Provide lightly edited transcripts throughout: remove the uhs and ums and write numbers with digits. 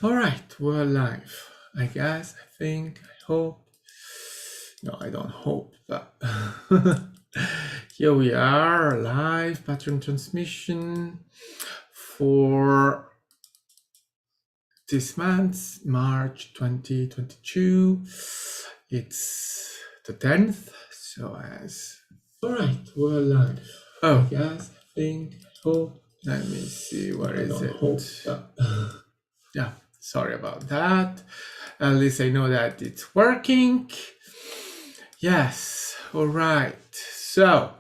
All right, we're live. I guess, I think, I hope. No, I don't hope, but here we are, live pattern transmission for this month, March 2022. It's the 10th, so as. All right, we're live. Oh, yes, I think, I hope. Let me see, where is it? Hope, but yeah, sorry about that. At least I know that it's working. Yes, all right. So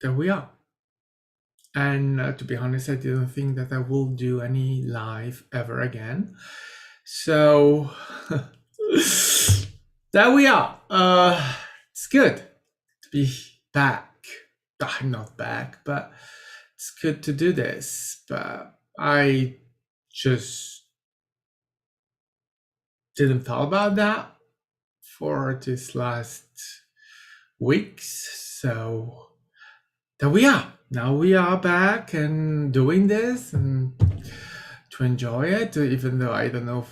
there we are. And to be honest, I didn't think that I will do any live ever again. So there we are. It's good to be back. I'm not back, but it's good to do this. But I just didn't thought about that for this last weeks. So there we are. Now we are back and doing this and to enjoy it, even though I don't know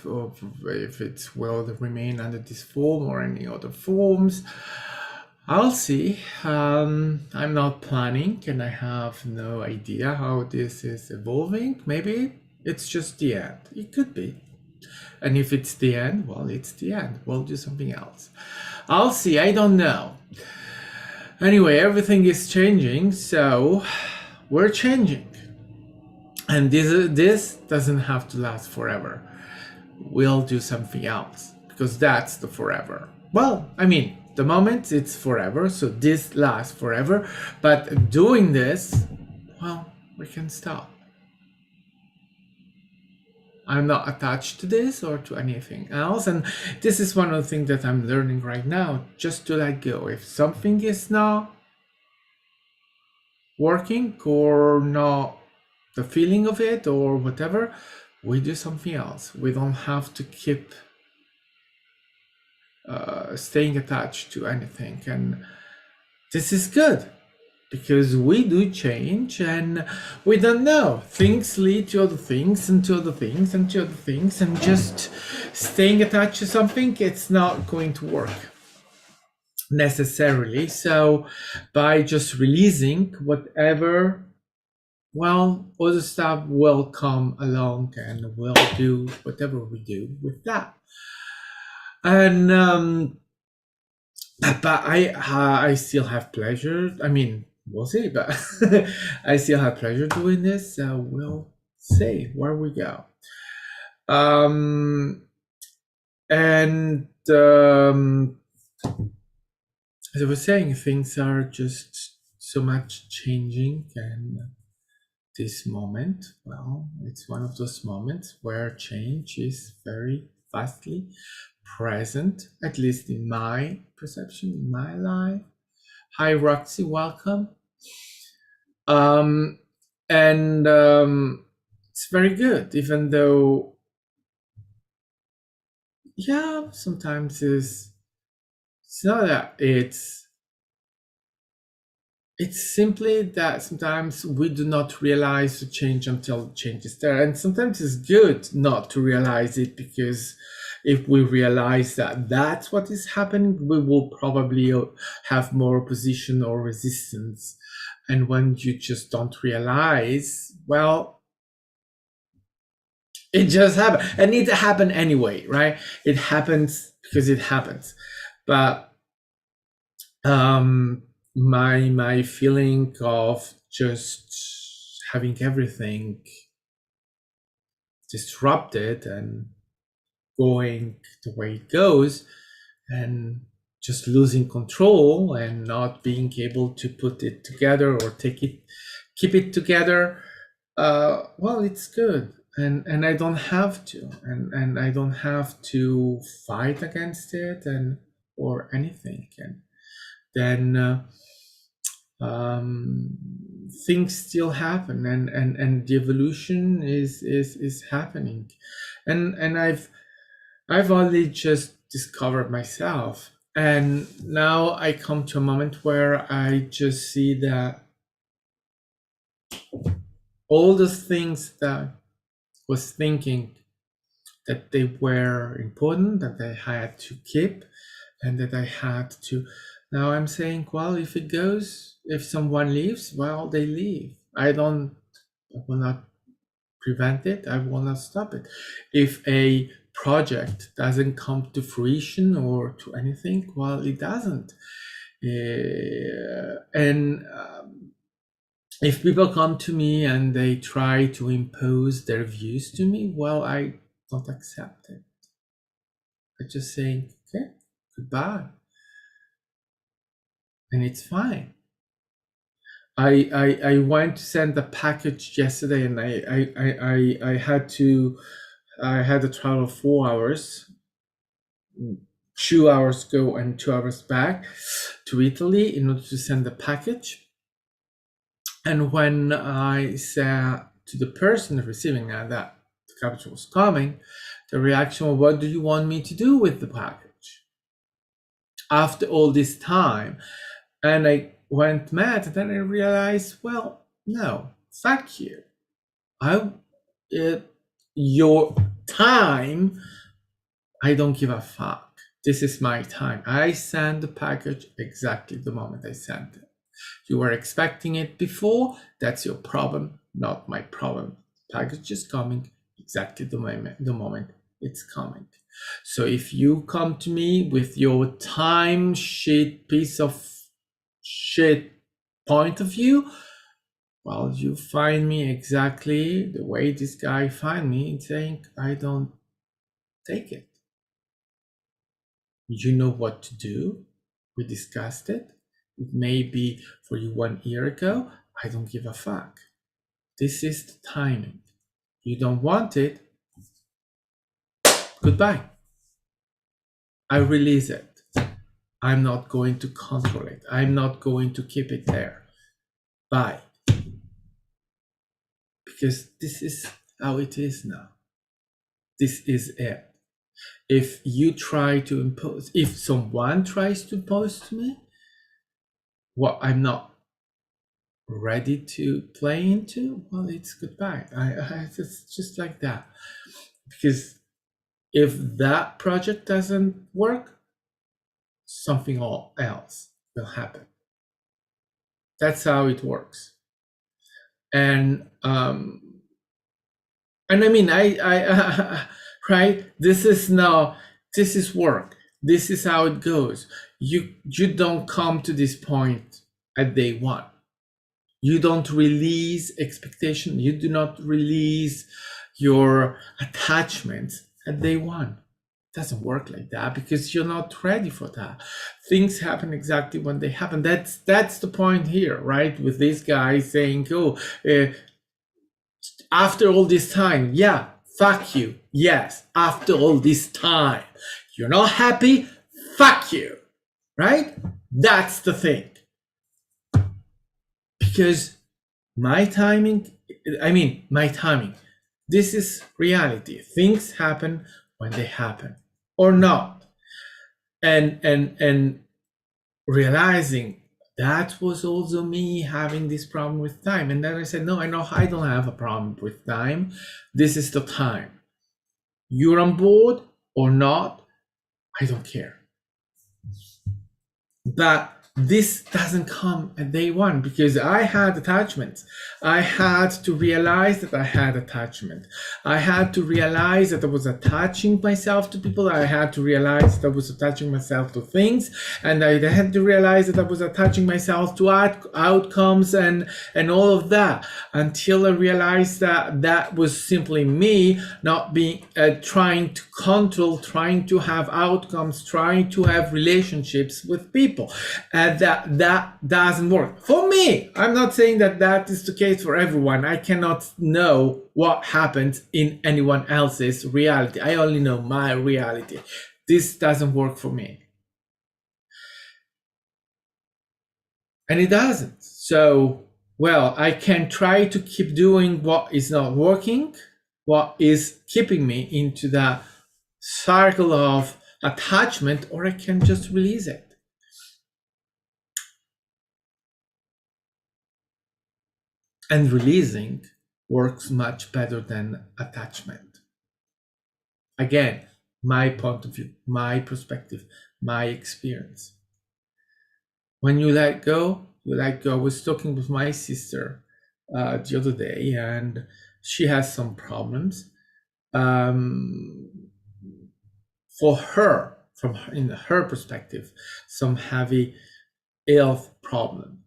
if it will remain under this form or any other forms. I'll see. I'm not planning and I have no idea how this is evolving. Maybe it's just the end. It could be. And if it's the end, well, it's the end. We'll do something else. I'll see. I don't know. Anyway, everything is changing, so we're changing. And this doesn't have to last forever. We'll do something else because that's the forever. Well, I mean, the moment it's forever, so this lasts forever. But doing this, well, we can stop. I'm not attached to this or to anything else. And this is one of the things that I'm learning right now, just to let go. If something is not working or not the feeling of it or whatever, we do something else. We don't have to keep staying attached to anything. And this is good because we do change and we don't know. Things lead to other things and to other things and to other things, and just staying attached to something, it's not going to work necessarily. So by just releasing whatever, well, other stuff will come along and we'll do whatever we do with that. And but I still have pleasure. I mean, we'll see, but I still have pleasure doing this. So we'll see where we go. And as I was saying, things are just so much changing, and this moment, well, it's one of those moments where change is very fastly present, at least in my perception, in my life. Hi, Roxy, welcome. And it's very good, even though, yeah, sometimes it's not that it's simply that sometimes we do not realize the change until the change is there. And sometimes it's good not to realize it, because if we realize that that's what is happening, we will probably have more opposition or resistance. And when you just don't realize, well, it just happened. And it happened anyway, right? It happens because it happens. But my feeling of just having everything disrupted and going the way it goes, and just losing control and not being able to put it together or keep it together, well, it's good. And I don't have to, and I don't have to fight against it and or anything. And then things still happen, and the evolution is happening. And I've only just discovered myself, and now I come to a moment where I just see that all those things that was thinking that they were important, that I had to keep, and that I had to. Now I'm saying, well, if someone leaves, well, they leave. I will not prevent it. I will not stop it. If a project doesn't come to fruition or to anything, well, it doesn't. And if people come to me and they try to impose their views to me, well, I don't accept it. I just say, okay, goodbye. And it's fine. I went to send a package yesterday, and I had a travel of 4 hours, 2 hours go and 2 hours back to Italy in order to send the package. And when I said to the person receiving that the package was coming, the reaction was, "What do you want me to do with the package?" After all this time, and I went mad. And then I realized, well, no, fuck you. Your time, I don't give a fuck. This is my time. I send the package exactly the moment I sent it. You were expecting it before, that's your problem, not my problem. Package is coming exactly the moment it's coming. So if you come to me with your time shit piece of shit point of view, well, you find me exactly the way this guy find me, saying, I don't take it. You know what to do. We discussed it. It may be for you 1 year ago. I don't give a fuck. This is the timing. You don't want it. Goodbye. I release it. I'm not going to control it. I'm not going to keep it there. Bye. Because this is how it is now. This is it. If you try to impose, if someone tries to impose to me what I'm not ready to play into, well, it's goodbye. It's just like that. Because if that project doesn't work, something else will happen. That's how it works. And I mean, right? This is work. This is how it goes. You don't come to this point at day one. You don't release expectation. You do not release your attachments at day one. It doesn't work like that because you're not ready for that. Things happen exactly when they happen. That's the point here, right? With this guy saying, "Oh, after all this time, yeah, fuck you. Yes, after all this time, you're not happy. Fuck you." Right? That's the thing. Because my timing, this is reality. Things happen when they happen or not. And realizing that was also me having this problem with time. And then I said, no, I know I don't have a problem with time. This is the time. You're on board or not, I don't care. But this doesn't come at day one because I had attachments. I had to realize that I had attachment. I had to realize that I was attaching myself to people. I had to realize that I was attaching myself to things. And I had to realize that I was attaching myself to outcomes and all of that, until I realized that that was simply me not being trying to control, trying to have outcomes, trying to have relationships with people. And that doesn't work for me. I'm not saying that is the case for everyone. I cannot know what happens in anyone else's reality. I only know my reality. This doesn't work for me. And it doesn't. So, well, I can try to keep doing what is not working, what is keeping me into that cycle of attachment, or I can just release it. And releasing works much better than attachment. Again, my point of view, my perspective, my experience. When you let go, you let go. I was talking with my sister the other day, and she has some problems. Um, for her, in her perspective, some heavy health problem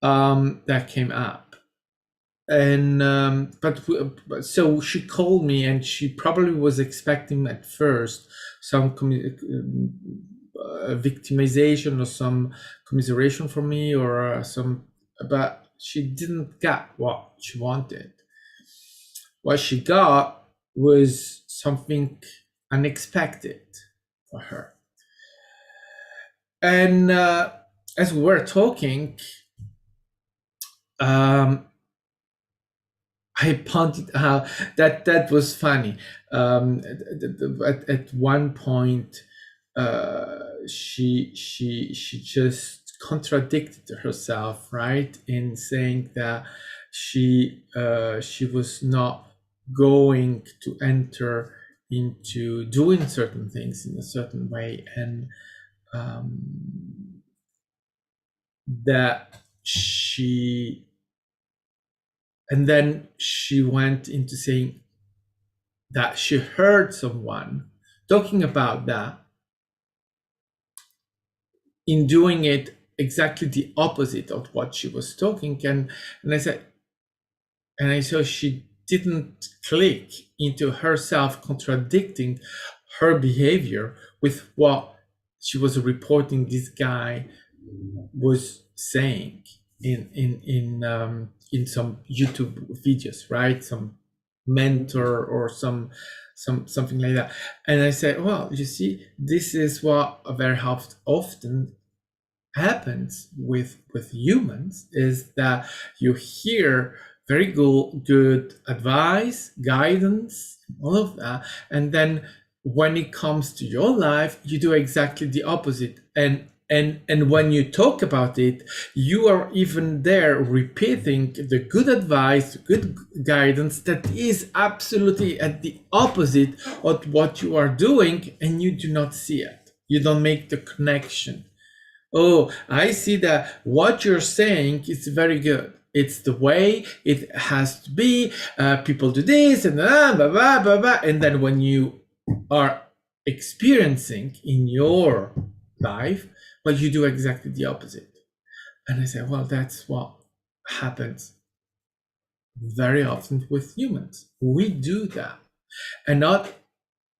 that came up. And so she called me, and she probably was expecting at first some victimization or some commiseration from me, or some, but she didn't get what she wanted. What she got was something unexpected for her. And as we were talking, um, I pointed out that was funny. At one point, she just contradicted herself, right, in saying that she was not going to enter into doing certain things in a certain way, and that she and then she went into saying that she heard someone talking about that in doing it exactly the opposite of what she was talking. And I said, and I saw she didn't click into herself contradicting her behavior with what she was reporting this guy was saying in some YouTube videos, right? Some mentor or something like that. And I said, well, you see, this is what very often happens with humans, is that you hear very good advice, guidance, all of that, and then when it comes to your life, you do exactly the opposite. And when you talk about it, you are even there repeating the good advice, good guidance that is absolutely at the opposite of what you are doing, and you do not see it. You don't make the connection. Oh, I see that what you're saying is very good. It's the way it has to be. People do this and blah, blah, blah, blah, blah. And then when you are experiencing in your life, well, you do exactly the opposite. And I say, well, that's what happens very often with humans. We do that. And not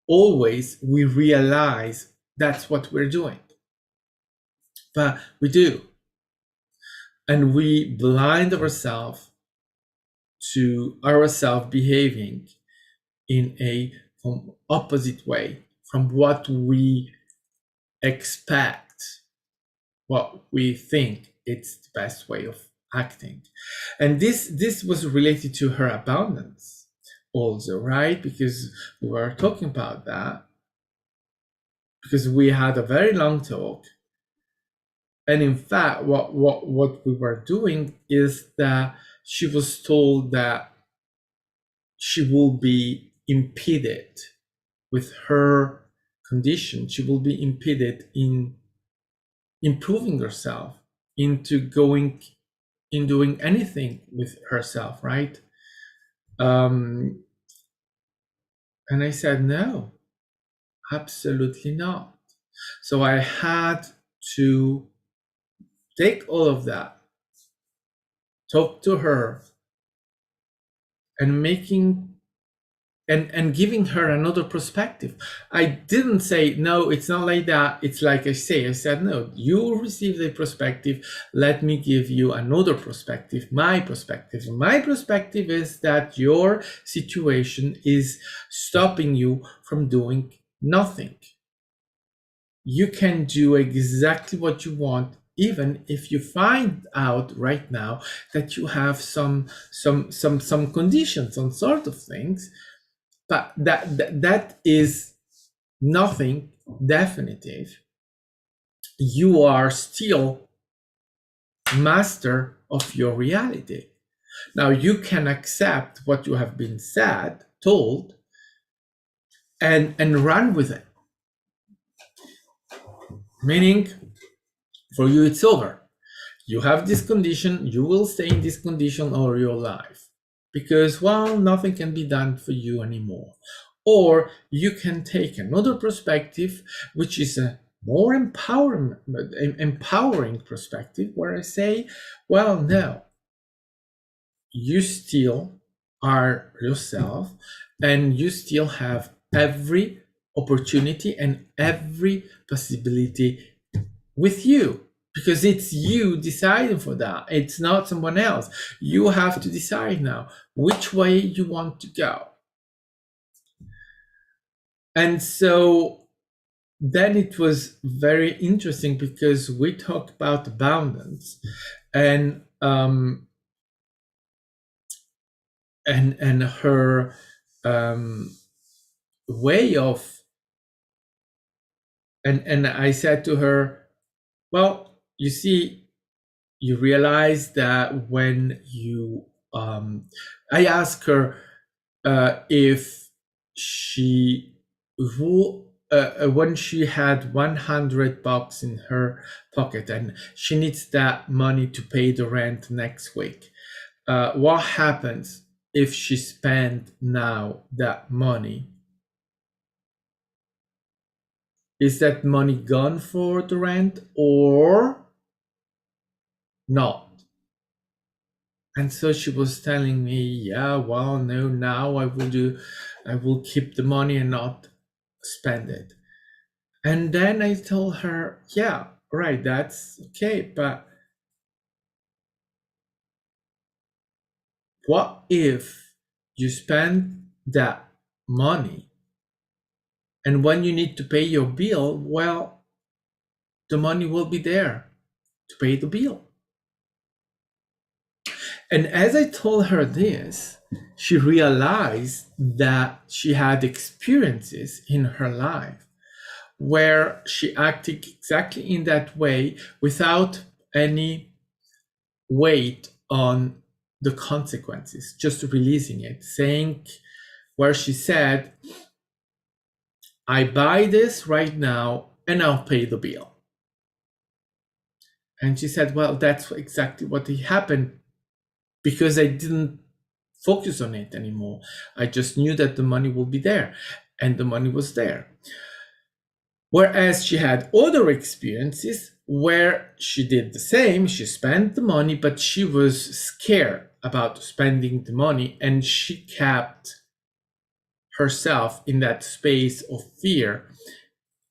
always we realize that's what we're doing. But we do. And we blind ourselves to ourselves behaving in a opposite way from what we expect, what we think it's the best way of acting. And this was related to her abundance also, right? Because we were talking about that, because we had a very long talk. And in fact, what we were doing is that she was told that she will be impeded with her condition. She will be impeded in improving herself, into going in doing anything with herself, right? And I said, no, absolutely not. So I had to take all of that, talk to her, and giving her another perspective. I didn't say, no, it's not like that. It's like I said, no, you received a perspective. Let me give you another perspective, my perspective. My perspective is that your situation is stopping you from doing nothing. You can do exactly what you want, even if you find out right now that you have some conditions, some sort of things, but that is nothing definitive. You are still master of your reality. Now you can accept what you have been said, told, and run with it. Meaning, for you, it's over. You have this condition, you will stay in this condition all your life because, well, nothing can be done for you anymore. Or you can take another perspective, which is a more empowering perspective, where I say, well, no, you still are yourself and you still have every opportunity and every possibility with you, because it's you deciding for that. It's not someone else. You have to decide now which way you want to go. And so then it was very interesting because we talked about abundance and and her way of, and I said to her, well, you see, you realize that when you I asked her if she when she had $100 in her pocket and she needs that money to pay the rent next week, what happens if she spent now that money? Is that money gone for the rent or not? And so she was telling me, yeah, well, no, now I will keep the money and not spend it. And then I told her, yeah, right, that's okay, but what if you spend that money and when you need to pay your bill, well, the money will be there to pay the bill. And as I told her this, she realized that she had experiences in her life where she acted exactly in that way without any weight on the consequences, just releasing it, saying, where she said, I buy this right now and I'll pay the bill. And she said, well, that's exactly what happened because I didn't focus on it anymore. I just knew that the money will be there, and the money was there. Whereas she had other experiences where she did the same, she spent the money, but she was scared about spending the money and she kept herself in that space of fear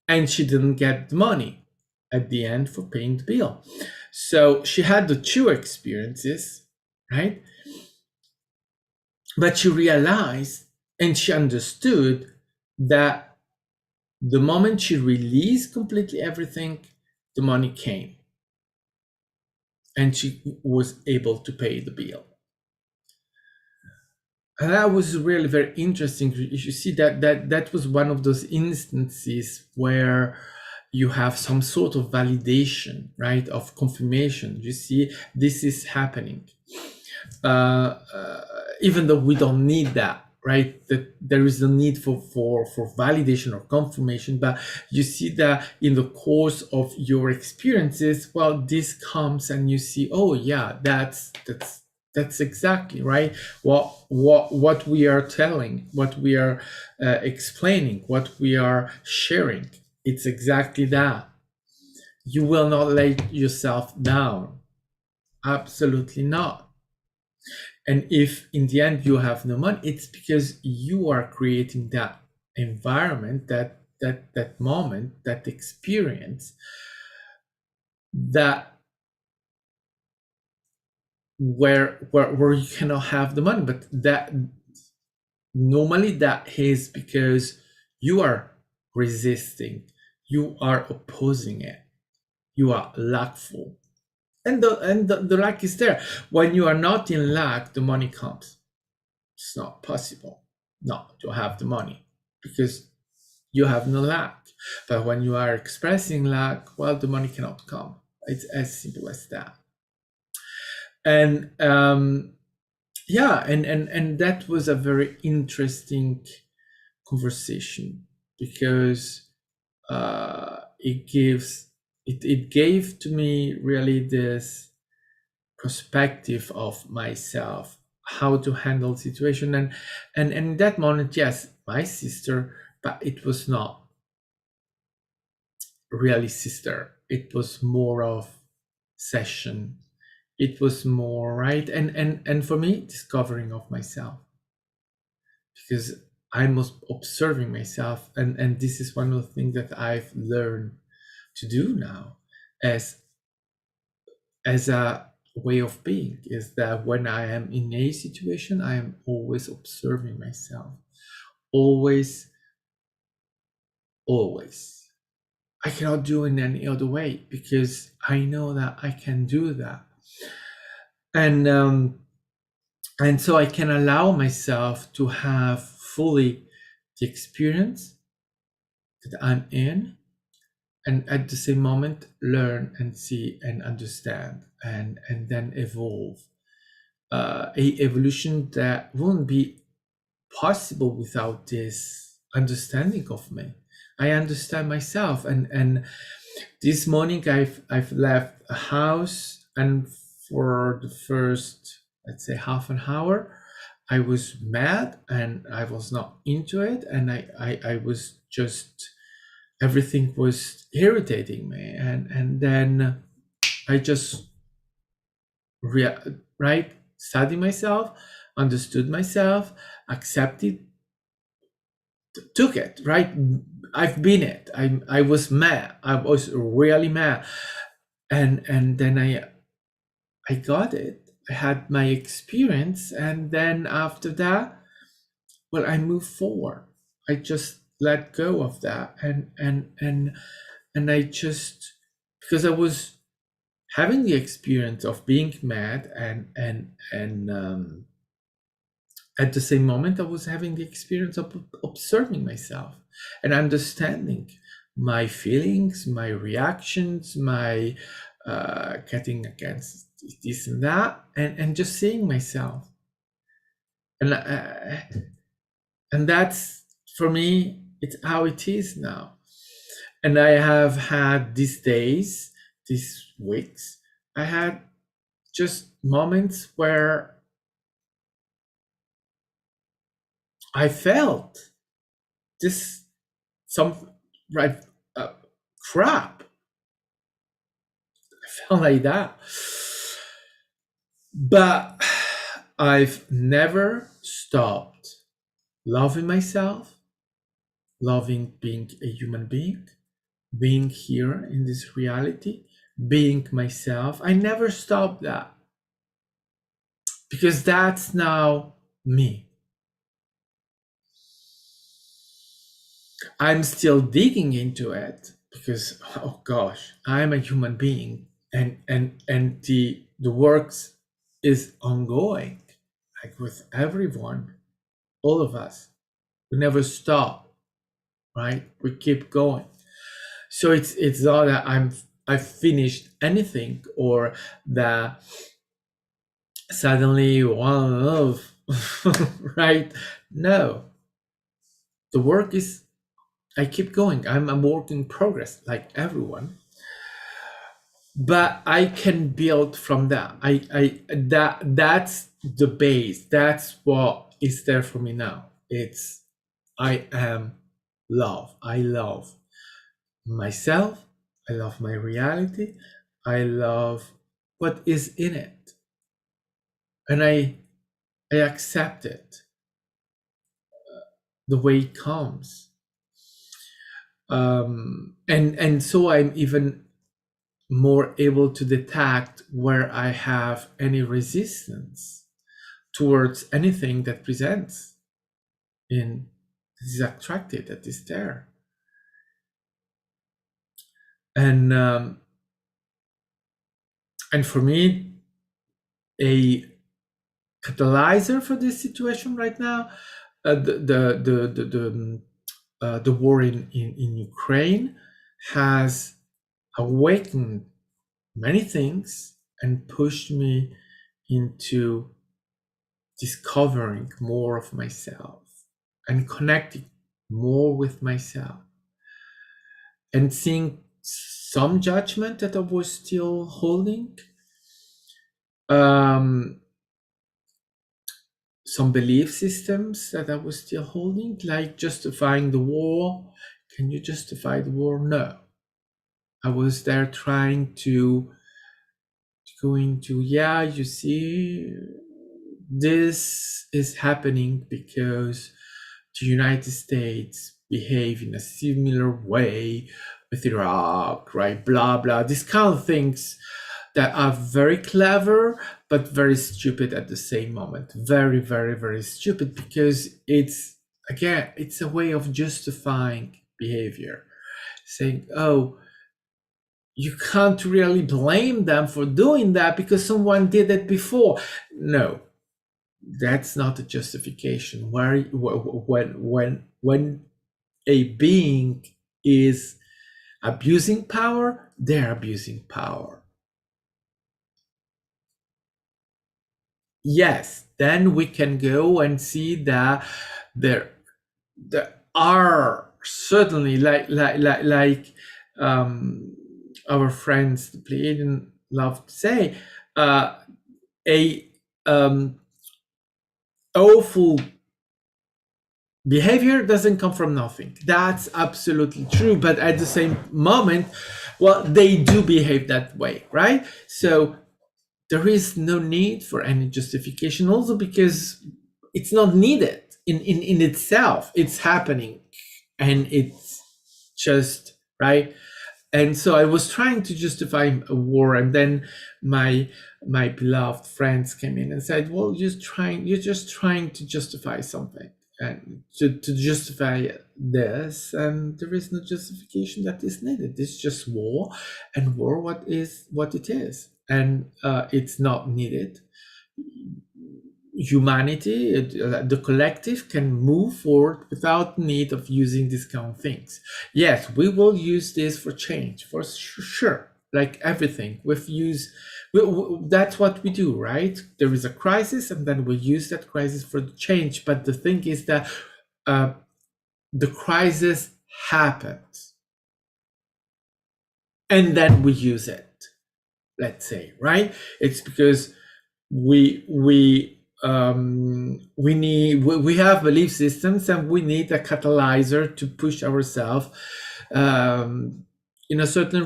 and she didn't get the money at the end for paying the bill. So she had the two experiences, right? But she realized and she understood that the moment she released completely everything, the money came and she was able to pay the bill. And that was really very interesting. You see that was one of those instances where you have some sort of validation, right, of confirmation. You see, this is happening. Even though we don't need that, right? That there is a need for validation or confirmation, but you see that in the course of your experiences, well, this comes and you see, oh yeah, that's exactly right. What we are telling, what we are explaining, what we are sharing, it's exactly that. You will not let yourself down. Absolutely not. And if in the end you have no money, it's because you are creating that environment, that moment, that experience, that where you cannot have the money. But that normally that is because you are resisting, you are opposing it, you are lackful. And the lack is there. When you are not in lack, the money comes. It's not possible not to have the money because you have no lack. But when you are expressing lack, well, the money cannot come. It's as simple as that. And yeah, and that was a very interesting conversation because it gave to me really this perspective of myself, how to handle situation. And in that moment, yes, my sister, but it was not really sister, it was more of session. It was more right, and for me, discovering of myself, because I'm observing myself, and this is one of the things that I've learned to do now as a way of being, is that when I am in a situation, I am always observing myself. Always, always. I cannot do it in any other way because I know that I can do that. And so I can allow myself to have fully the experience that I'm in, and at the same moment learn and see and understand, and then evolve. A evolution that wouldn't be possible without this understanding of me. I understand myself, and this morning I've left a house, and for the first, let's say, half an hour, I was mad and I was not into it, and I was just, everything was irritating me, and then I just right, studied myself, understood myself, accepted, took it, right. I've been it. I was mad. I was really mad, and then I got it. I had my experience, and then after that, well, I moved forward. I just let go of that, and I just, because I was having the experience of being mad, and at the same moment I was having the experience of observing myself and understanding my feelings, my reactions, my getting against this and that, and just seeing myself. And uh, and that's, for me, it's how it is now. And I have had these days, these weeks, I had just moments where I felt this, some, right, uh, crap. I felt like that. But I've never stopped loving myself, loving being a human being here in this reality, being myself. I never stopped that because that's now me. I'm still digging into it because, oh gosh, I'm a human being, and the works is ongoing, like with everyone, all of us. We never stop, right? We keep going. So it's not that I've finished anything, or that suddenly one love, right? No, the work is, I keep going. I'm a work in progress, like everyone. But I can build from that. That's the base. That's what is there for me now. It's, I am love. I love myself. I love my reality. I love what is in it, and I accept it the way it comes. And so I'm even more able to detect where I have any resistance towards anything that presents in, that is attracted, that is there. And for me, a catalyzer for this situation right now, the war in Ukraine has awakened many things and pushed me into discovering more of myself and connecting more with myself and seeing some judgment that I was still holding, um, some belief systems that I was still holding, like justifying the war. Can you justify the war? No. I was there trying to go into, yeah, you see, this is happening because the United States behave in a similar way with Iraq, right? Blah, blah. These kind of things that are very clever, but very stupid at the same moment. Very, very, very stupid because again, it's a way of justifying behavior. Saying, oh, you can't really blame them for doing that because someone did it before. No, that's not a justification. When a being is abusing power, they're abusing power. Yes, then we can go and see that there are certainly um, our friends the Pleiadian love to say, a awful behavior doesn't come from nothing. That's absolutely true. But at the same moment, well, they do behave that way, right? So there is no need for any justification, also because it's not needed in itself. It's happening and it's just, right? And so I was trying to justify a war, and then my beloved friends came in and said, well, you're just trying to justify something, and to justify this, and there is no justification that is needed. It's just war, and war what it is, and it's not needed. Humanity, the collective, can move forward without need of using these kind of things. Yes, we will use this for change, for sure. Like everything, that's what we do, right? There is a crisis, and then we use that crisis for the change. But the thing is that the crisis happens, and then we use it. Let's say, right? It's because we have belief systems, and we need a catalyzer to push ourselves in a certain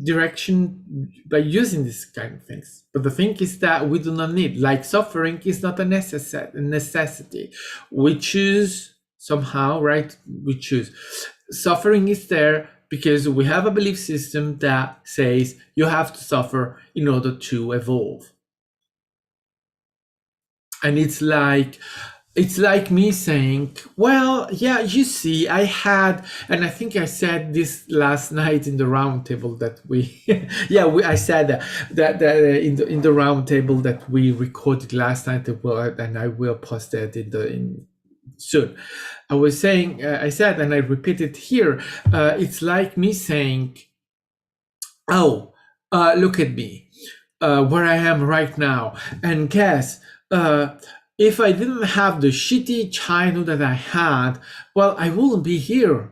direction by using these kind of things. But the thing is that we do not need, like, suffering is not a necessity. We choose somehow, right? We choose. Suffering is there because we have a belief system that says you have to suffer in order to evolve. And it's like me saying, well, yeah, you see, I had, and I think I said this last night in the round table that I said that in the round table that we recorded last night, and I will post that in soon. I was saying, I said, and I repeat it here, it's like me saying, oh, look at me, where I am right now, and guess, if I didn't have the shitty childhood that I had, well, I wouldn't be here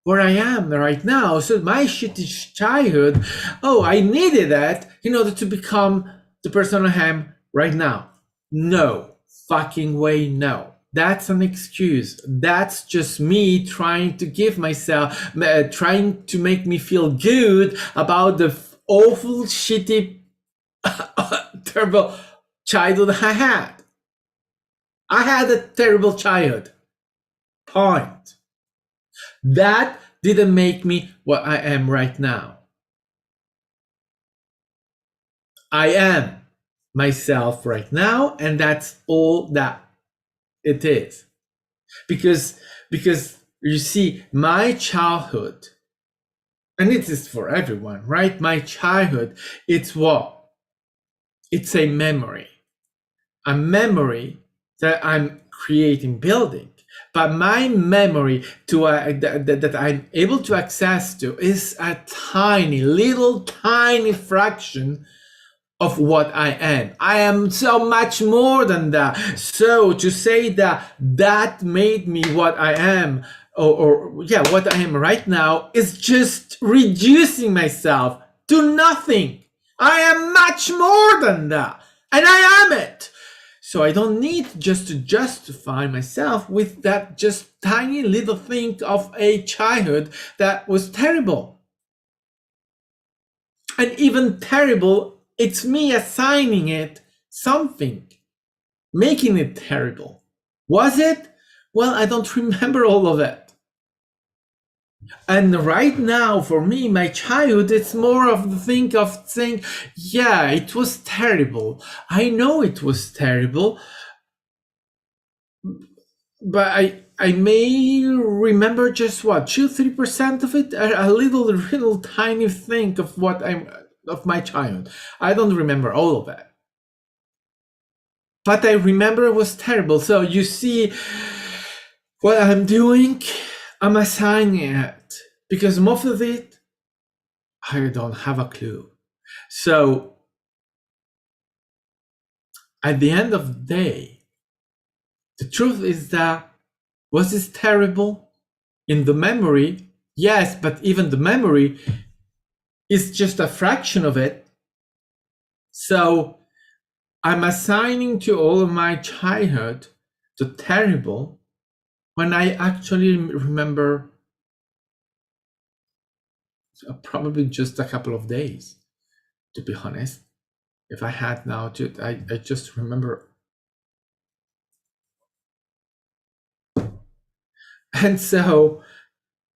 where I am right now. So my shitty childhood, oh, I needed that in order to become the person I am right now. No fucking way, no. That's an excuse. That's just me trying to give myself, trying to make me feel good about the awful, shitty, terrible childhood I had. I had a terrible childhood. Point. That didn't make me what I am right now. I am myself right now, and that's all that it is. Because you see, my childhood, and it is for everyone, right? My childhood, it's what? It's a memory. A memory that I'm creating, building. But my memory that I'm able to access to is a tiny, little, tiny fraction of what I am. I am so much more than that. So to say that that made me what I am, or yeah, what I am right now, is just reducing myself to nothing. I am much more than that, and I am it. So I don't need just to justify myself with that just tiny little thing of a childhood that was terrible. And even terrible, it's me assigning it something, making it terrible. Was it? Well, I don't remember all of it. And right now, for me, my childhood, it's more of the thing of saying, yeah, it was terrible. I know it was terrible, but I may remember just what 2-3% of it, a little tiny thing of what I'm of my childhood. I don't remember all of it, but I remember it was terrible. So you see, what I'm doing, I'm assigning it because most of it I don't have a clue. So at the end of the day, the truth is that was this terrible in the memory? Yes, but even the memory is just a fraction of it. So I'm assigning to all of my childhood the terrible when I actually remember probably just a couple of days, to be honest. If I had now to, I just remember. And so,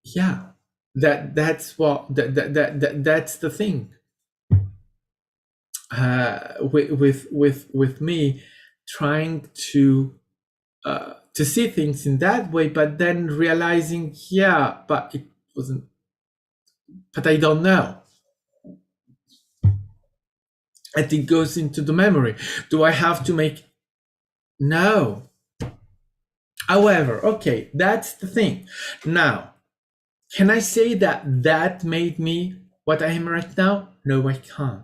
yeah, that's what that's the thing. With me trying to see things in that way, but then realizing, yeah, but it wasn't. But I don't know. And it goes into the memory. Do I have to make? No. However, okay, that's the thing. Now, can I say that that made me what I am right now? No, I can't.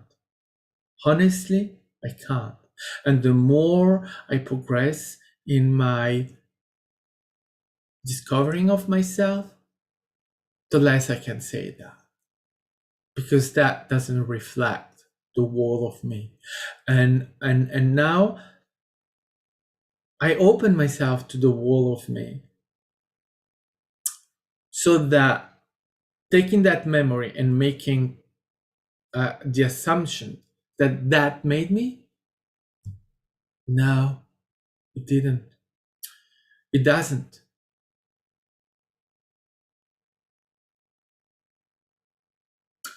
Honestly, I can't. And the more I progress in my discovering of myself, the less I can say that. Because that doesn't reflect the whole of me. And now I open myself to the whole of me. So that taking that memory and making the assumption that that made me, no, it didn't. It doesn't.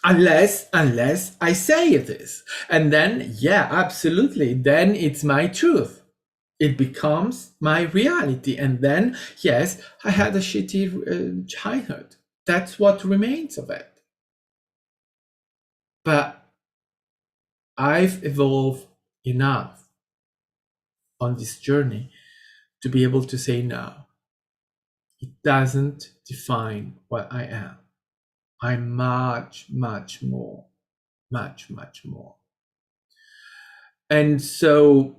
Unless I say it is. And then, yeah, absolutely. Then it's my truth. It becomes my reality. And then, yes, I had a shitty childhood. That's what remains of it. But I've evolved enough on this journey to be able to say no. It doesn't define what I am. I'm much, much more, much, much more. And so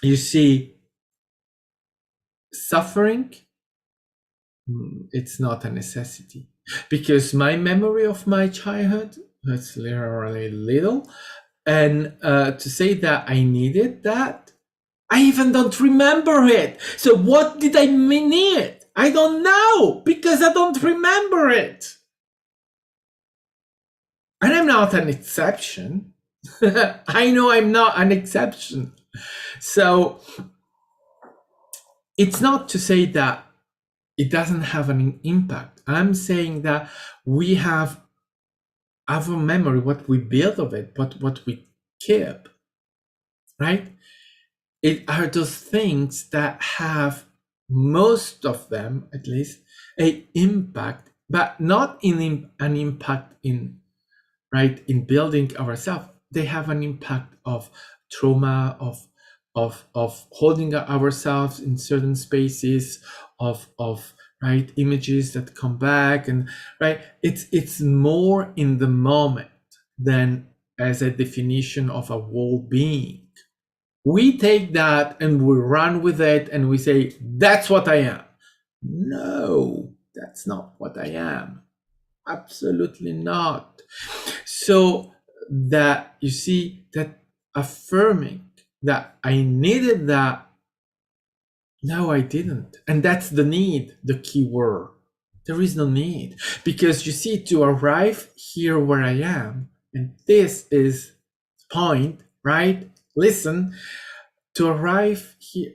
you see, suffering, it's not a necessity, because my memory of my childhood was literally little. And to say that I needed that, I even don't remember it. So what did I need? I don't know, because I don't remember it. And I'm not an exception. I know I'm not an exception. So it's not to say that it doesn't have an impact. I'm saying that we have our memory, what we build of it, what we keep, right? It are those things that have, most of them at least, a impact, but not in an impact in, right, in building ourselves. They have an impact of trauma, of holding ourselves in certain spaces, of right, images that come back, and right, it's more in the moment than as a definition of a whole being. We take that and we run with it and we say, that's what I am. No, that's not what I am. Absolutely not. So that you see that affirming that I needed that, no, I didn't. And that's the need, the key word. There is no need. Because you see, to arrive here where I am, and this is the point, right? Listen, to arrive here,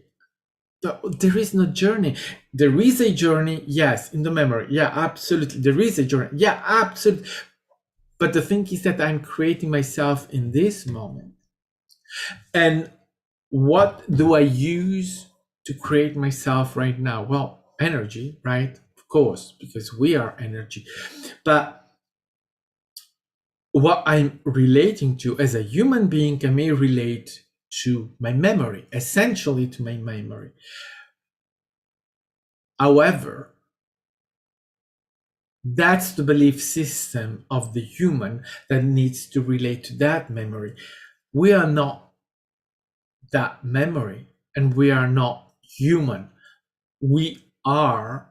there is no journey. There is a journey, yes, in the memory. Yeah, absolutely. There is a journey. Yeah, absolutely. But the thing is that I'm creating myself in this moment. And what do I use to create myself right now? Well, energy, right? Of course, because we are energy. But what I'm relating to as a human being, I may relate to my memory, essentially to my memory. However, that's the belief system of the human that needs to relate to that memory. We are not that memory, and we are not human. We are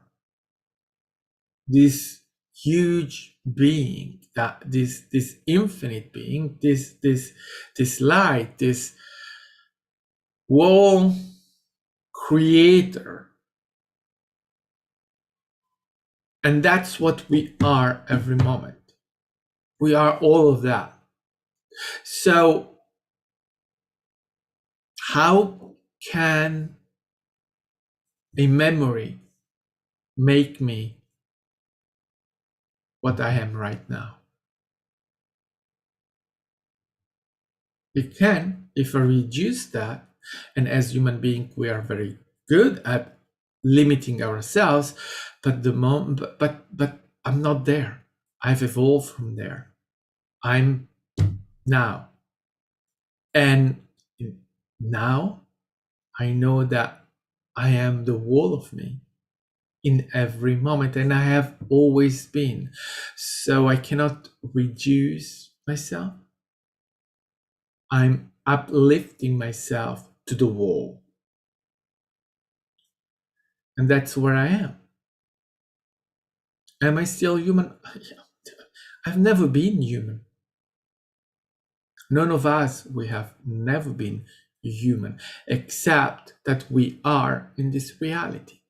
this huge being, that this infinite being, this light, this whole creator. And that's what we are every moment. We are all of that. So how can a memory make me what I am right now? It can, if I reduce that, and as human beings, we are very good at limiting ourselves, but but I'm not there. I've evolved from there. I'm now. And now I know that I am the whole of me in every moment, and I have always been. So I cannot reduce myself. I'm uplifting myself to the wall. And that's where I am. Am I still human? I've never been human. None of us, we have never been human, except that we are in this reality.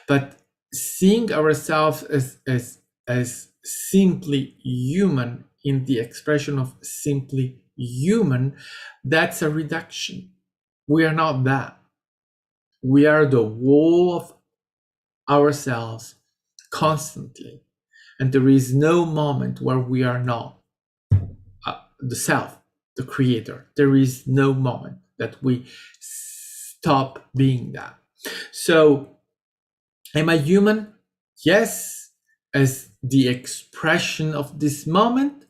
But seeing ourselves as simply human in the expression of simply human, that's a reduction. We are not that. We are the whole of ourselves constantly. And there is no moment where we are not the self, the creator. There is no moment that we stop being that. So, am I human? Yes, as the expression of this moment,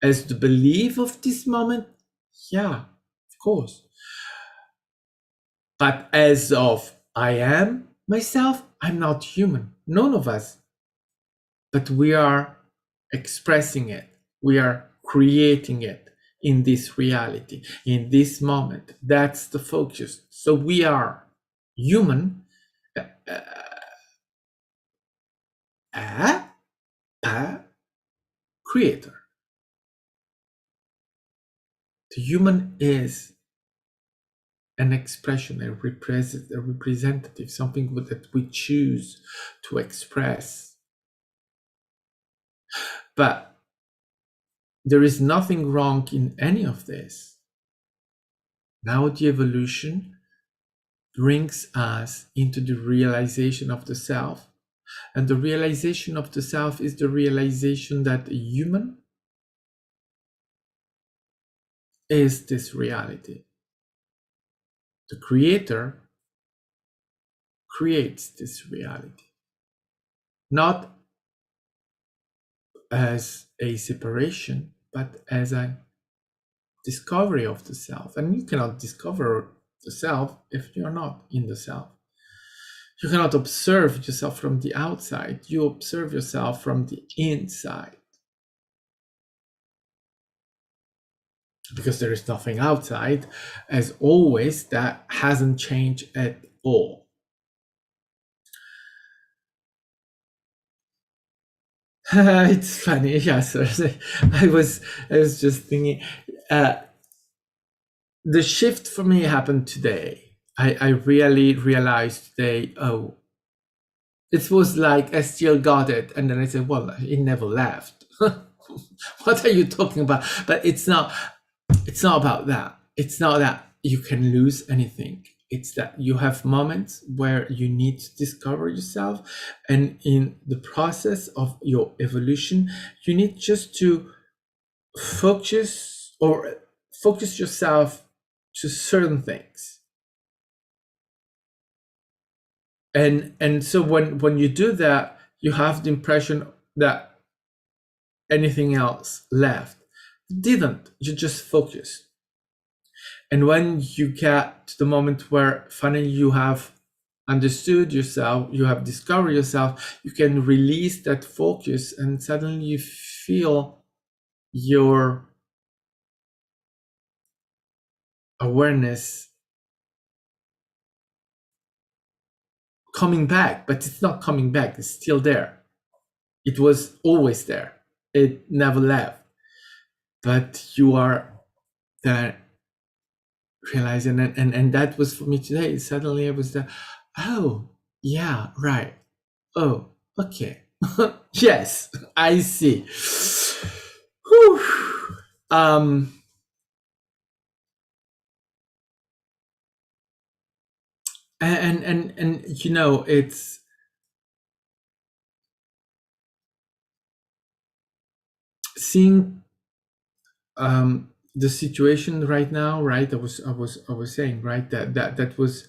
as the belief of this moment. Yeah, of course. But as of I am myself, I'm not human. None of us. But we are expressing it. We are creating it in this reality, in this moment. That's the focus. So we are human, a creator. The human is an expression, a representative, something that we choose to express. But there is nothing wrong in any of this. Now the evolution brings us into the realization of the self. And the realization of the self is the realization that a human is this reality. The creator creates this reality, not as a separation, but as a discovery of the self. And you cannot discover the self if you're not in the self. You cannot observe yourself from the outside. You observe yourself from the inside. because there is nothing outside, as always, that hasn't changed at all. It's funny, yeah. So I was just thinking, uh, the shift for me happened today. I really realized today. Oh, it was like I still got it, and then I said, "Well, it never left." What are you talking about? But it's not. It's not about that. It's not that you can lose anything. It's that you have moments where you need to discover yourself, and in the process of your evolution, you need just to focus or focus yourself to certain things. And so when you do that, you have the impression that anything else left. It didn't. You just focused. And when you get to the moment where finally you have understood yourself, you have discovered yourself, you can release that focus, and suddenly you feel your awareness coming back. But it's not coming back, it's still there. It was always there, it never left. But you are there realizing, and that was for me today. Suddenly I was there, oh, yeah, right. Oh, okay. Yes, I see. Whew. Um, and it's seeing the situation right now, right? I was saying, right, that was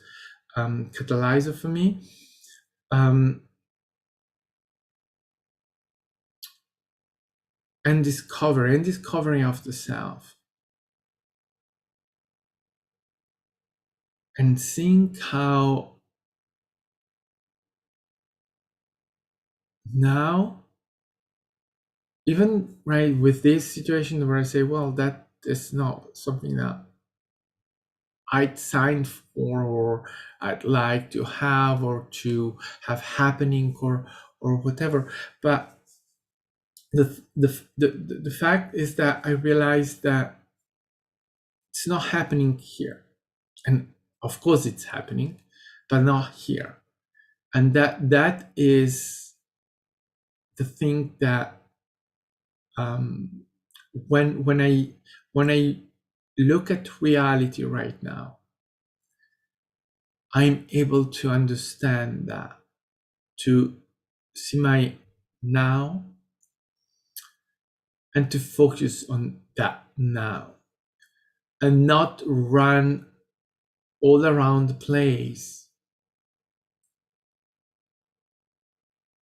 catalyzer for me. Um, and discovering of the self, and seeing how now, even right with this situation where I say, well, that is not something that I'd sign for, or I'd like to have, or to have happening, or whatever. But the fact is that I realized that it's not happening here, and of course it's happening, but not here. And that is the thing that, um, when I look at reality right now, I'm able to understand that, to see my now, and to focus on that now, and not run all around the place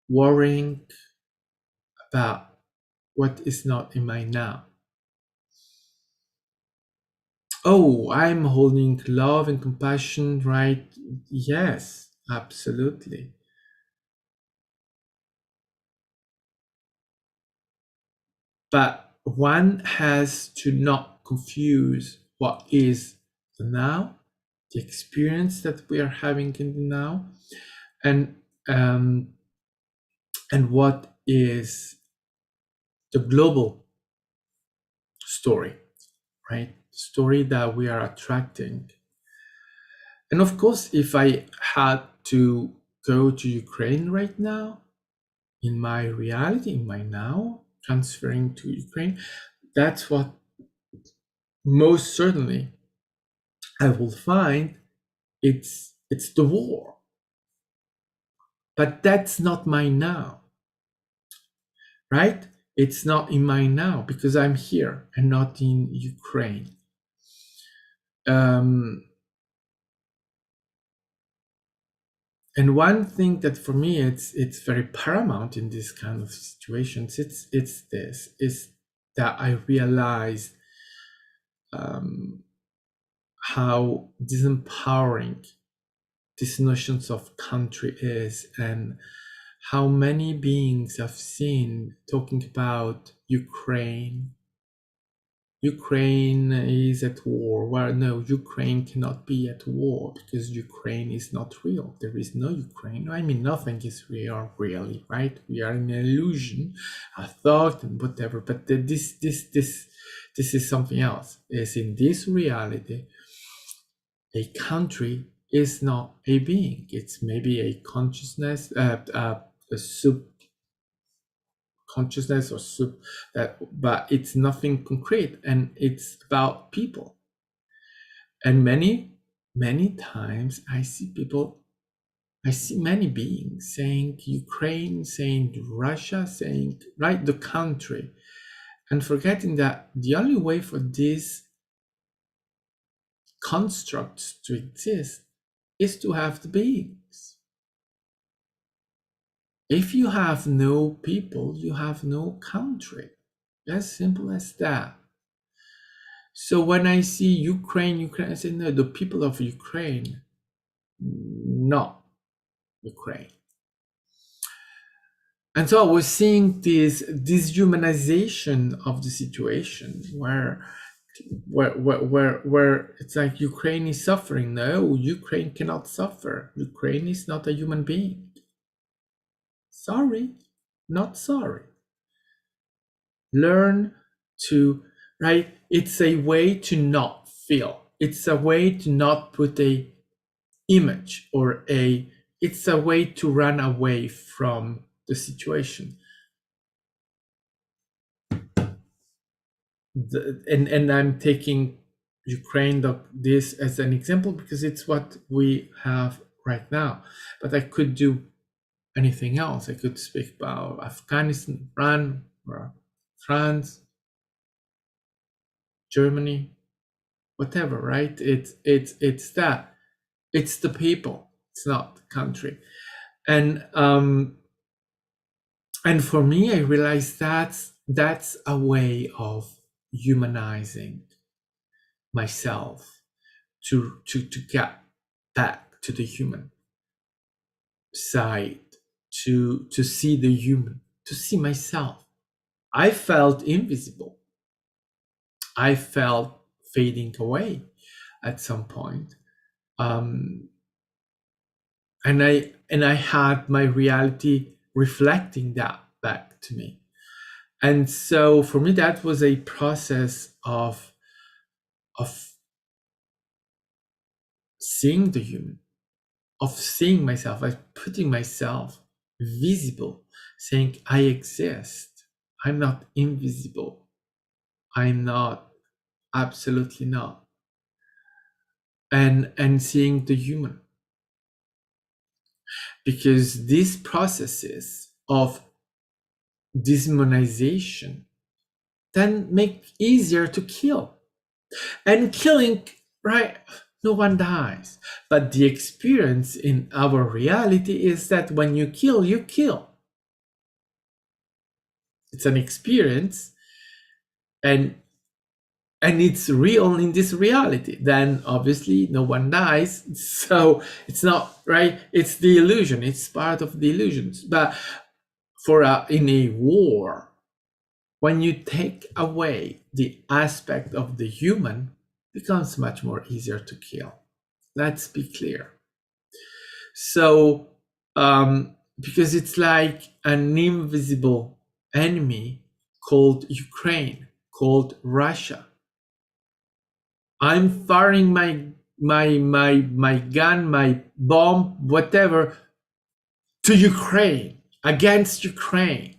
worrying about what is not in my now. Oh, I'm holding love and compassion, right? Yes, absolutely. But one has to not confuse what is the now, the experience that we are having in the now, and um, and what is the global story, right? Story that we are attracting. And of course, if I had to go to Ukraine right now, in my reality, in my now, transferring to Ukraine, that's what most certainly I will find. It's the war. But that's not my now, right? It's not in my now because I'm here and not in Ukraine. Um, and one thing that for me it's very paramount in this kind of situations, it's this is that I realize, um, how disempowering these notions of country is, and how many beings I've seen talking about Ukraine Ukraine is at war. Well, no, Ukraine cannot be at war because Ukraine is not real. There is no Ukraine. I mean, nothing is real, really, right? We are in an illusion, a thought, and whatever. But this is something else. Is in this reality, a country is not a being. It's maybe a consciousness, a sub consciousness or sub that, but it's nothing concrete, and it's about people. And many times I see many beings saying Ukraine, saying Russia, saying right the country, and forgetting that the only way for these constructs to exist is to have the beings. If you have no people, you have no country. As simple as that. So when I see Ukraine, I say, no, the people of Ukraine, not Ukraine. And so I was seeing this dehumanization of the situation where it's like Ukraine is suffering. No, Ukraine cannot suffer. Ukraine is not a human being. Sorry, not sorry. Learn to, right? It's a way to not feel. It's a way to not put a image or it's a way to run away from the situation. And I'm taking Ukraine this as an example because it's what we have right now. But I could do anything else. I could speak about Afghanistan, Iran, or France, Germany, whatever, right? It's that. It's the people. It's not the country. And for me, I realized that's a way of humanizing myself to get back to the human side, to see the human, to see myself. I felt invisible. I felt fading away at some point. And I had my reality reflecting that back to me. And so for me, that was a process of seeing the human, of seeing myself, of putting myself visible, saying I exist. I'm not invisible. I'm not, absolutely not. And seeing the human. Because these processes of demonization then make easier to kill. And killing, right, no one dies. But the experience in our reality is that when you kill, you kill. It's an experience, and it's real in this reality. Then obviously no one dies, so it's not, right? It's the illusion. It's part of the illusions. But in a war, when you take away the aspect of the human, it becomes much more easier to kill. Let's be clear. So, because it's like an invisible enemy called Ukraine, called Russia. I'm firing my gun, my bomb, whatever, to Ukraine, against Ukraine.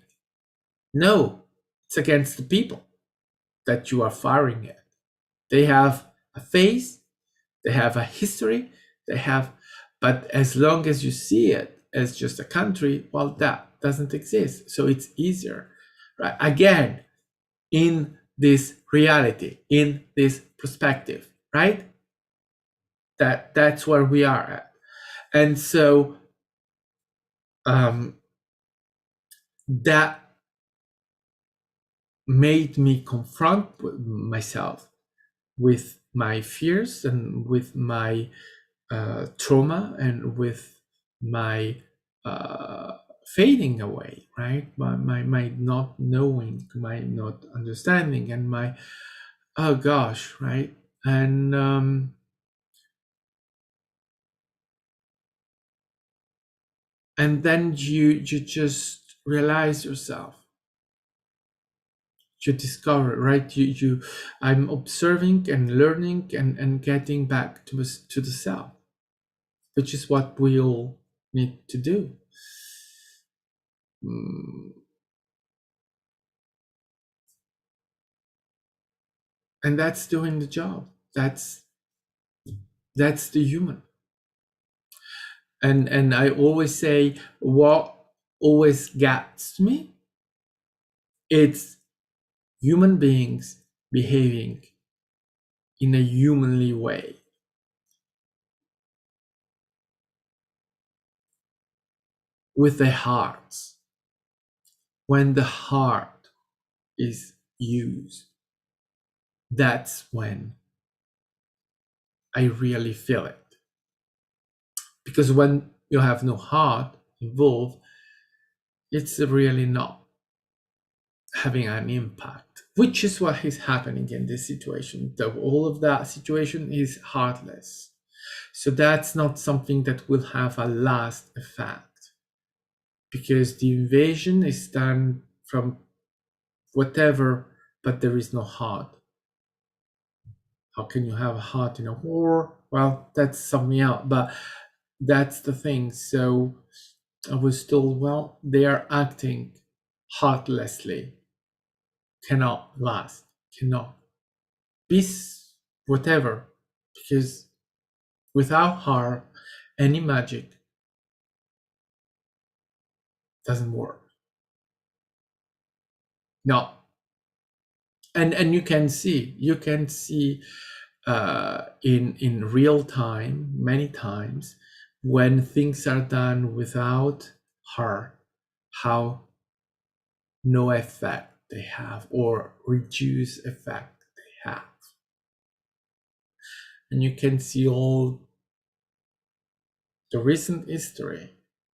No, it's against the people that you are firing at. They have a face, they have a history, but as long as you see it as just a country, well, that doesn't exist. So it's easier, right? Again, in this reality, in this perspective, right? That's where we are at. And so that made me confront myself with my fears and with my trauma and with my fading away, right? My not knowing, my not understanding, and my Oh gosh, right? And then you just realize yourself, you discover, right? You I'm observing and learning and getting back to the self, which is what we all need to do. Mm, and that's doing the job. That's the human. And I always say, what always gets me, it's human beings behaving in a humanly way with their hearts. When the heart is used, that's when I really feel it. Because when you have no heart involved, it's really not having an impact, which is what is happening in this situation. All of that situation is heartless. So that's not something that will have a last effect, because the invasion is done from whatever, but there is no heart. How can you have a heart in a war? Well, that's something else, but that's the thing. So I was told, well, they are acting heartlessly, cannot last, cannot. Peace, whatever, because without heart, any magic doesn't work. No, and you can see in real time many times when things are done without heart, how no effect they have or reduce effect they have. And you can see all the recent history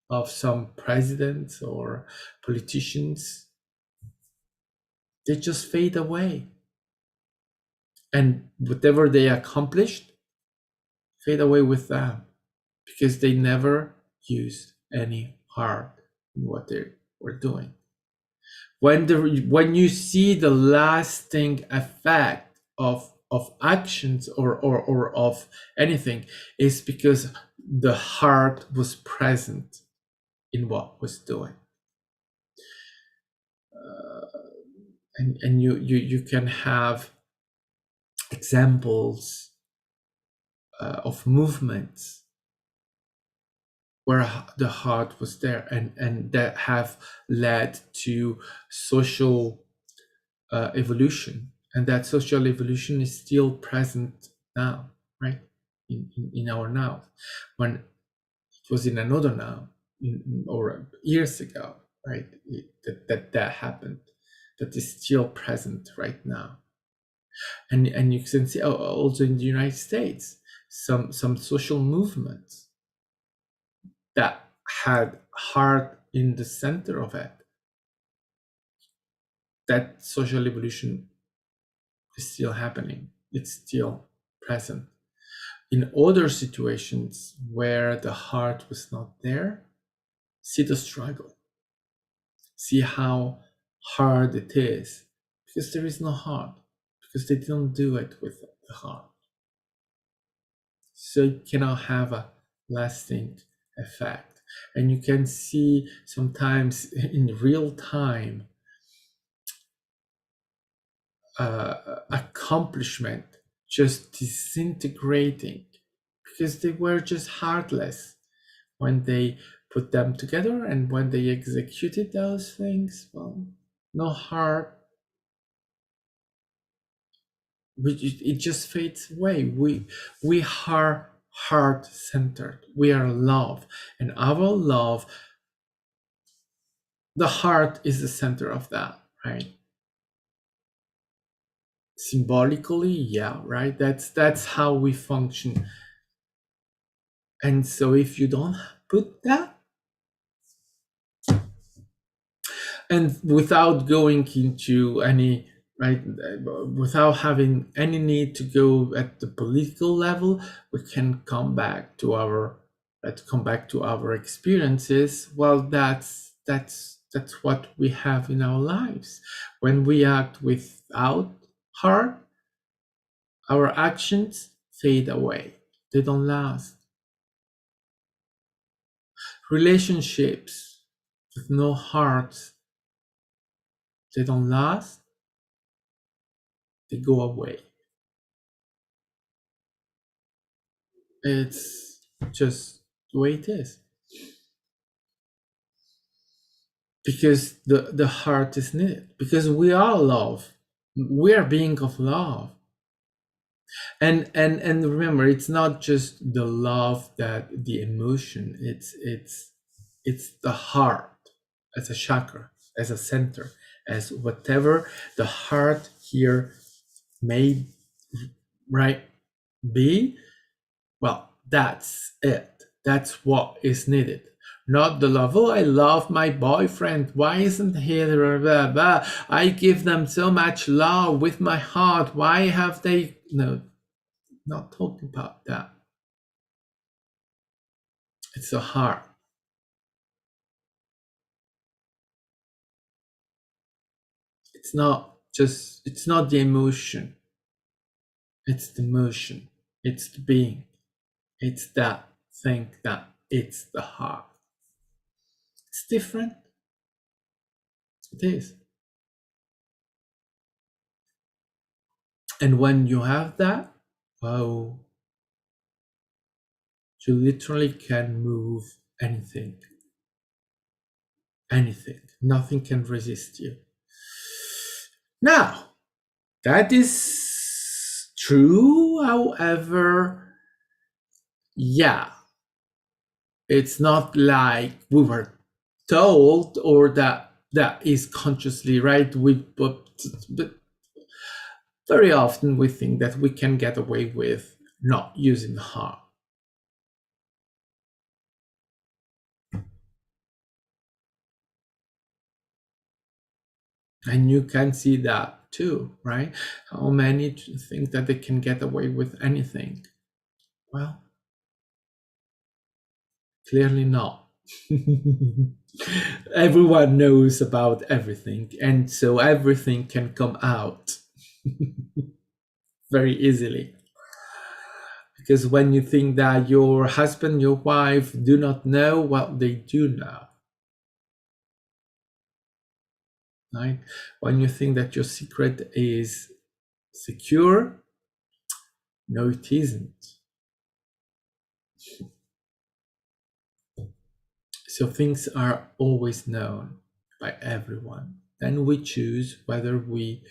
of some presidents or politicians, they just fade away. And whatever they accomplished, fade away with them, because they never used any heart in what they were doing. When you see the lasting effect of actions or of anything, is because the heart was present in what was doing. And you can have examples of movements where the heart was there, and that have led to social evolution, and that social evolution is still present now, right? In our now, when it was in another now, or years ago, right? That happened, that is still present right now. And you can see also in the United States some social movements that had heart in the center of it. That social evolution is still happening, it's still present. In other situations where the heart was not there, see the struggle, see how hard it is, because there is no heart, because they don't do it with the heart. So it cannot have a lasting effect. And you can see sometimes in real time accomplishment just disintegrating, because they were just heartless when they put them together, and when they executed those things, well, no heart, it just fades away. We are heart centered, we are love, and our love, the heart is the center of that, right? Symbolically, yeah, right, that's how we function. And so if you don't put that, and without going into any right? Without having any need to go at the political level, we can come back to our let's come back to our experiences. Well, that's what we have in our lives. When we act without heart, our actions fade away. They don't last. Relationships with no heart, they don't last, they go away. It's just the way it is. Because the heart is needed. Because we are love. We are being of love. And remember, it's not just the love that the emotion, it's the heart as a chakra, as a center, as whatever the heart here may right be. Well, that's it. That's what is needed. Not the love. Oh, I love my boyfriend. Why isn't he? Blah, blah, blah. I give them so much love with my heart. Why have they? No, not talking about that. It's the heart. It's not just, it's not the emotion. It's the motion. It's the being. It's that thing that it's the heart. It's different. It is. And when you have that, wow, you literally can move anything. Anything. Nothing can resist you. Now, that is true. However, yeah, it's not like we were told or that is consciously right. But very often we think that we can get away with not using the heart. And you can see that too, right? How many think that they can get away with anything? Well, clearly not. Everyone knows about everything, and so everything can come out very easily. Because when you think that your husband, your wife do not know, well, they do know. Right? When you think that your secret is secure, no, it isn't. So things are always known by everyone. Then we choose whether we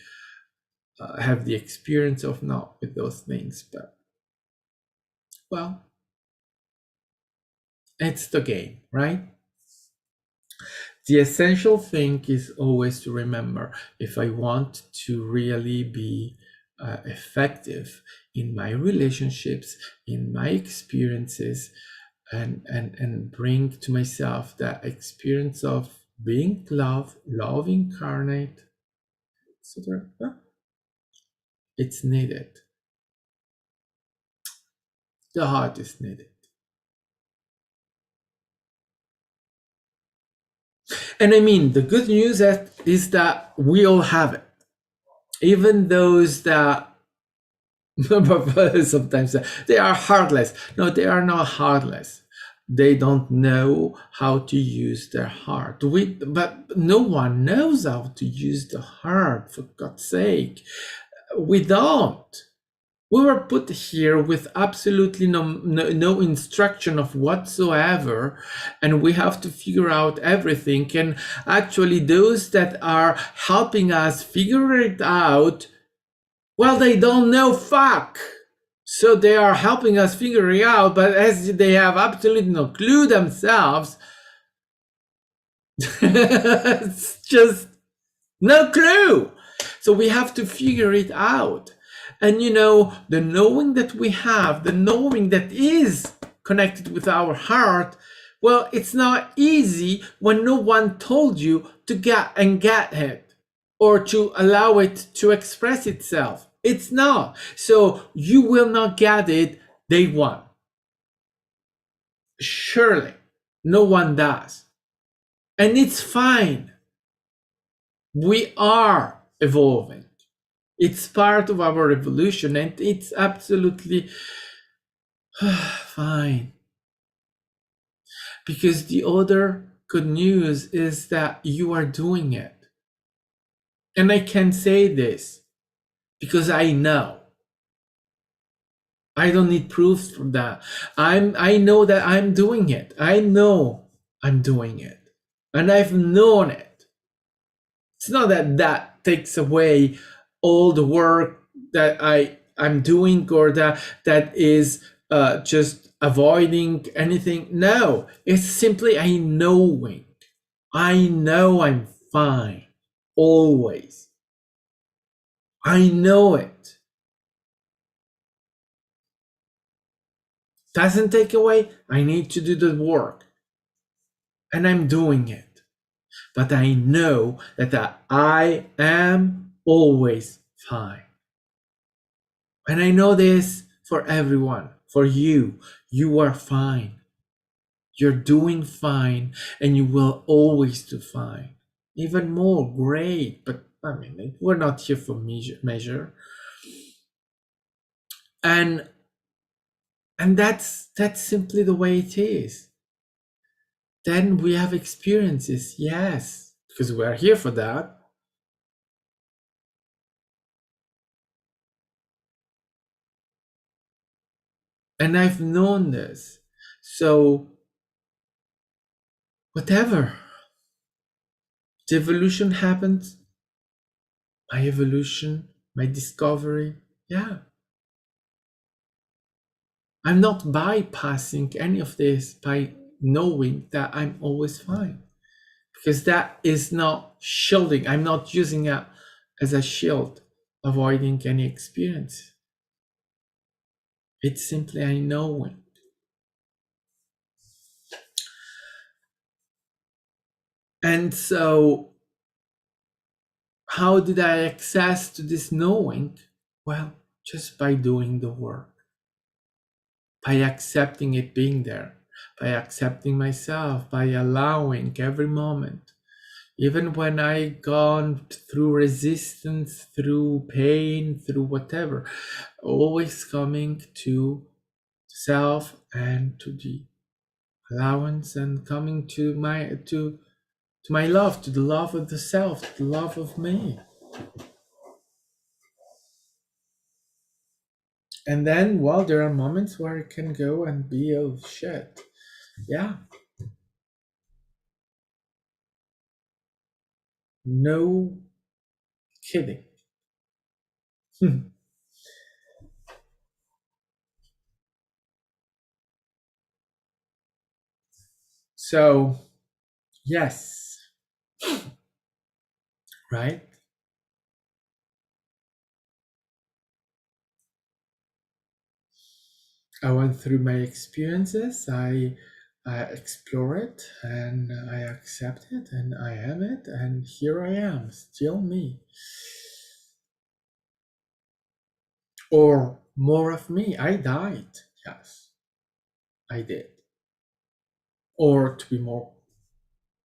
have the experience of not with those things. But, well, it's the game, right? The essential thing is always to remember, if I want to really be effective in my relationships, in my experiences, and bring to myself that experience of being love incarnate, etc. It's needed. The heart is needed. And I mean, the good news is that we all have it. Even those that sometimes they are heartless. No, they are not heartless. They don't know how to use their heart. But no one knows how to use the heart, for God's sake. We don't. We were put here with absolutely no instruction of whatsoever, and we have to figure out everything. And actually, those that are helping us figure it out, well, they don't know fuck. So they are helping us figure it out, but as they have absolutely no clue themselves, it's just no clue. So we have to figure it out. And the knowing that we have, the knowing that is connected with our heart, well, it's not easy when no one told you to get it. or to allow it to express itself. It's not. So you will not get it day one. Surely, no one does. And it's fine. We are evolving. It's part of our evolution and it's absolutely fine. Because the other good news is that you are doing it. And I can say this because I know. I don't need proofs for that. I know that I'm doing it. I know I'm doing it. And I've known it. It's not that that takes away all the work that I'm doing or that is just avoiding anything. No, it's simply I knowing. I know I'm fine. Always. I know it. Doesn't take away. I need to do the work. And I'm doing it. But I know that I am always fine. And I know this for everyone, for you. You are fine. You're doing fine, and you will always do fine. Even more, great. But I mean, we're not here for measure. And that's simply the way it is. Then we have experiences, yes, because we are here for that. And I've known this. So whatever the evolution happens, my evolution, my discovery, yeah. I'm not bypassing any of this by knowing that I'm always fine. Because that is not shielding. I'm not using it as a shield, avoiding any experience. It's simply I know it. And so, how did I access to this knowing? Well, just by doing the work, by accepting it being there, by accepting myself, by allowing every moment, even when I gone through resistance, through pain, through whatever, always coming to self and to the allowance and coming to my love, to the love of the self, to the love of me. And then, well, there are moments where it can go and be, oh shit. Yeah. No kidding. So, yes, right? I went through my experiences. I explore it and I accept it and I am it. And here I am, still me. Or more of me. I died. Yes, I did. Or to be more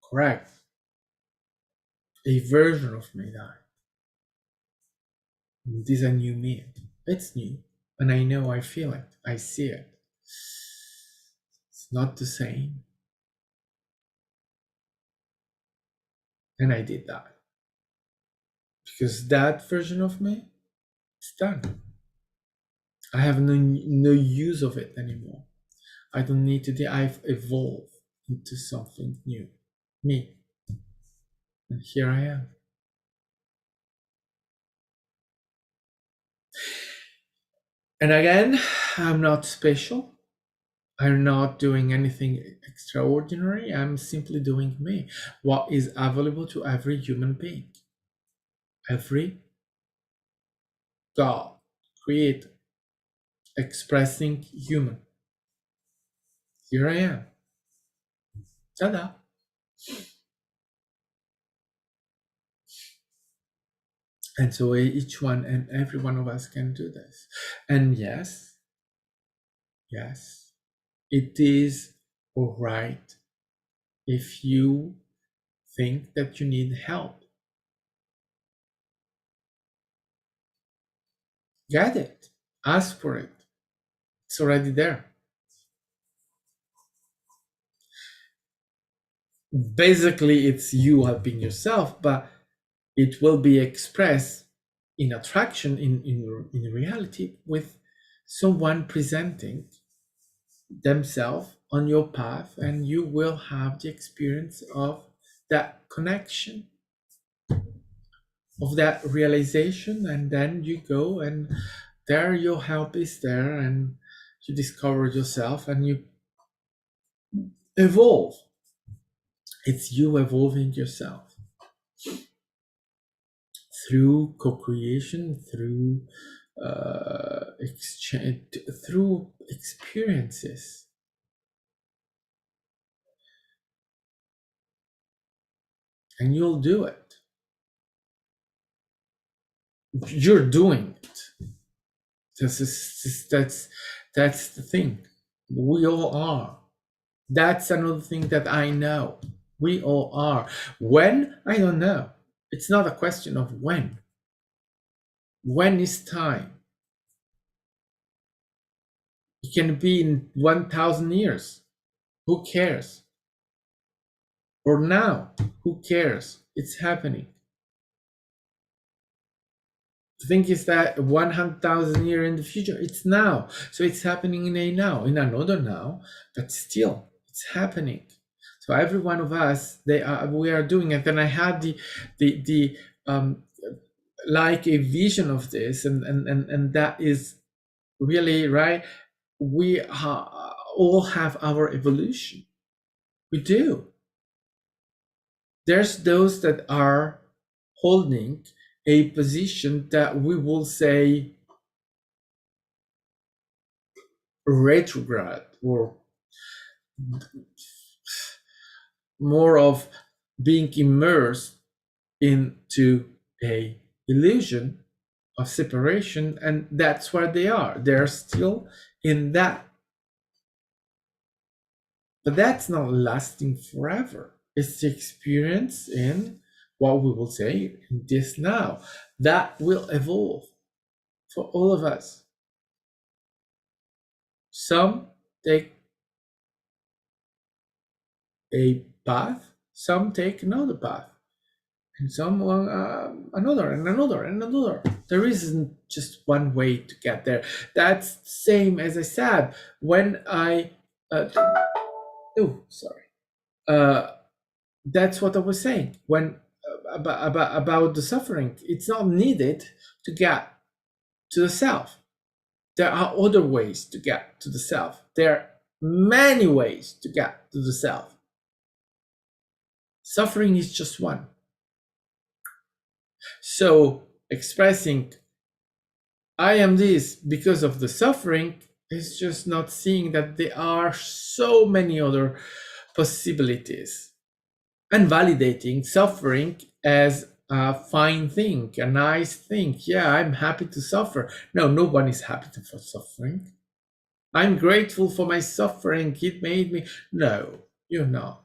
correct, a version of me died. This is a new me. It's new. And I know I feel it. I see it. It's not the same. And I did that. Because that version of me is done. I have no use of it anymore. I don't need to. I've evolved into something new. Me. And here I am. And again, I'm not special. I'm not doing anything extraordinary. I'm simply doing me. What is available to every human being. Every God, creator, expressing human. Here I am. Ta-da. And so each one and every one of us can do this. And yes, yes, it is all right if you think that you need help. Get it. Ask for it. It's already there. Basically, it's you helping yourself, but it will be expressed in attraction, in reality, with someone presenting themselves on your path, and you will have the experience of that connection, of that realization, and then you go and there your help is there, and you discover yourself and you evolve. It's you evolving yourself through co-creation, through exchange, through experiences, and you'll do it. You're doing it. That's the thing. We all are. That's another thing that I know. We all are. When? I don't know. It's not a question of when. When is time? It can be in 1,000 years. Who cares? Or now? Who cares? It's happening. The thing is that 100,000 years in the future, it's now. So it's happening in a now, in another now, but still, it's happening. So every one of us, we are doing it. And I had the like a vision of this, and that is really right. We all have our evolution. We do. There's those that are holding a position that we will say retrograde, or more of being immersed into a illusion of separation, and that's where they are. They're still in that, but that's not lasting forever. It's the experience in what we will say in this now that will evolve for all of us. Some take a path, some take another path, and some another and another and another. There isn't just one way to get there. That's the same as I said when I oh sorry that's what I was saying when about the suffering. It's not needed to get to the self. There are other ways to get to the self. There are many ways to get to the self. Suffering is just one. So expressing I am this because of the suffering is just not seeing that there are so many other possibilities, and validating suffering as a fine thing, a nice thing. Yeah, I'm happy to suffer. No, no one is happy for suffering. I'm grateful for my suffering. It made me. No, you're not.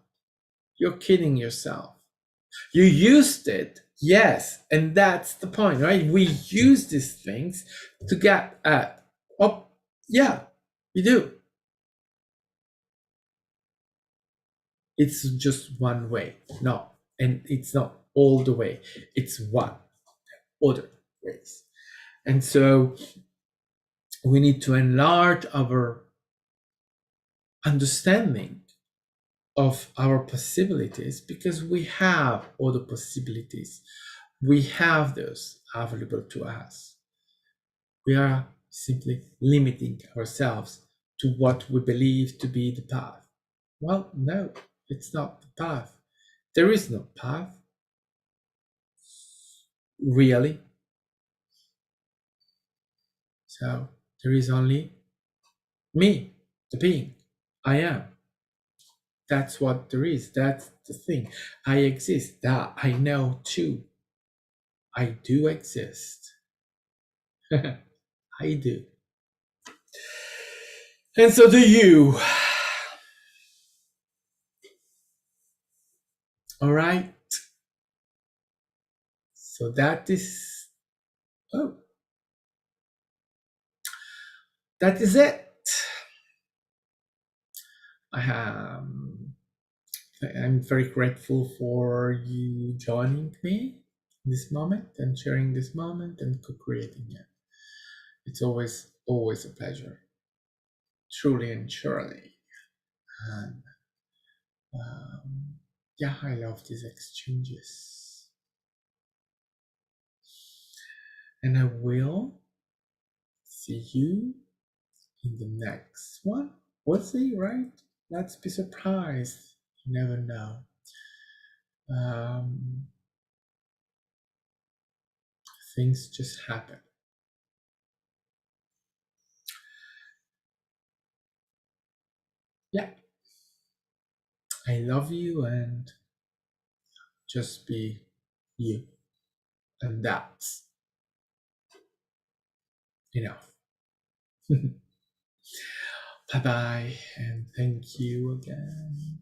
You're kidding yourself. You used it, yes, and that's the point, right? We use these things to get at. Oh, yeah, we do. It's just one way, no, and it's not all the way. It's one other ways, and so we need to enlarge our understanding of our possibilities, because we have other possibilities. We have those available to us. We are simply limiting ourselves to what we believe to be the path. Well, no, it's not the path. There is no path, really. So there is only me, the being. I am. That's what there is. That's the thing. I exist. That I know too. I do exist. I do. And so do you. All right. So that is, oh, that is it. I I'm very grateful for you joining me in this moment and sharing this moment and co-creating it. It's always a pleasure, truly and surely. And yeah, I love these exchanges. And I will see you in the next one. We'll see, right? Let's be surprised. You never know. Um, things just happen. Yeah, I love you and just be you. And that's enough. Bye bye, and thank you again.